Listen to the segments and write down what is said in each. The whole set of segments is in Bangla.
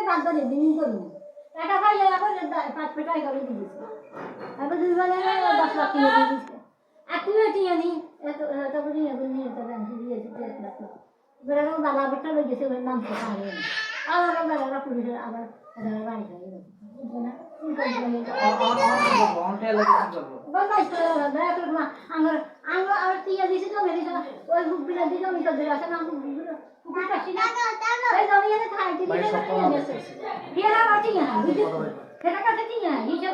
বাদ ধরে দিন করবো টাকা খাইলে এখন 5 টাকা করে দিয়েছি এখন 2 বেলা 10 লাখ কিনে দিয়েছি আর তুই টিয়া নি এত করে নিয়ে তো ব্যাংকে দিয়েছি 1 লাখ বেলা বালা বেটা লই গেছে ওর নাম তো পারে আর বেলা পুলিশ আবার বাড়ি গেল না আমার টিয়া দিয়েছি তো মেরে ওই বুকটা দিয়েছি আমি তো ধরে আসে না বুকটা ছিল এই জমিয়ে খাই দিয়েছি হিয়ারা বাটি না সেটা কাছে টিয়া হিসেব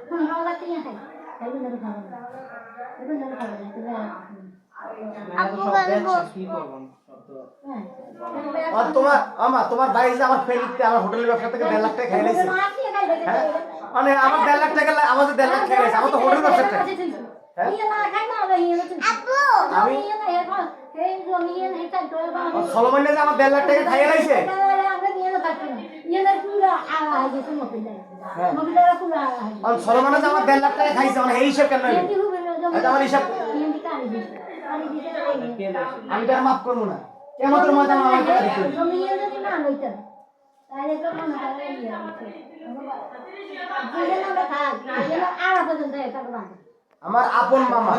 কোন রাওলা টিয়া খাই তাই না খাওয়া এটা না খাওয়া আপু বলবো কি করব আর তোমার ভাই যে আমার ফেলিতে আমার হোটেলের ব্যবসা থেকে 1.5 লাখ টাকা খাই লাইছে মানে আমার 1.5 লাখ টাকা আমাদের 1.5 লাখ খাই লাইছে আমার তো হোটেল ব্যবসা থেকে হ্যাঁ আপু আমি এই জমিয়ে এটা তো সলমনে যে আমার 1.5 লাখ টাকা খাই লাইছে আমরা নিয়ে না থাকি না ইয়ের পুরো আয় গেছে মহিলারা পুরো আর সলমনে যে আমার 1.5 লাখ টাকা খাইছে মানে এই হিসাব কেন হইলো এটা আমার হিসাব আমি তার মাফ করব না কেমতের মধ্যে আমার টাকা দিতে জমিয়ে যদি না লইতেন তাহলে তো মনে করে ইয়ে আমার আপন মামা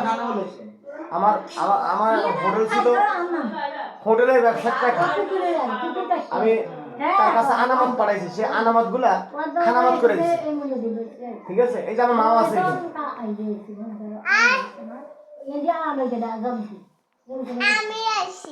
আমার আমার হোটেল ছিল হোটেলের ব্যবসার টাকা আমি তার কাছে আনামত পাঠাইছি সে আনামত গুলা খানামত করে দিয়েছে ঠিক আছে এই যে আমার মামা আছে আমি আসি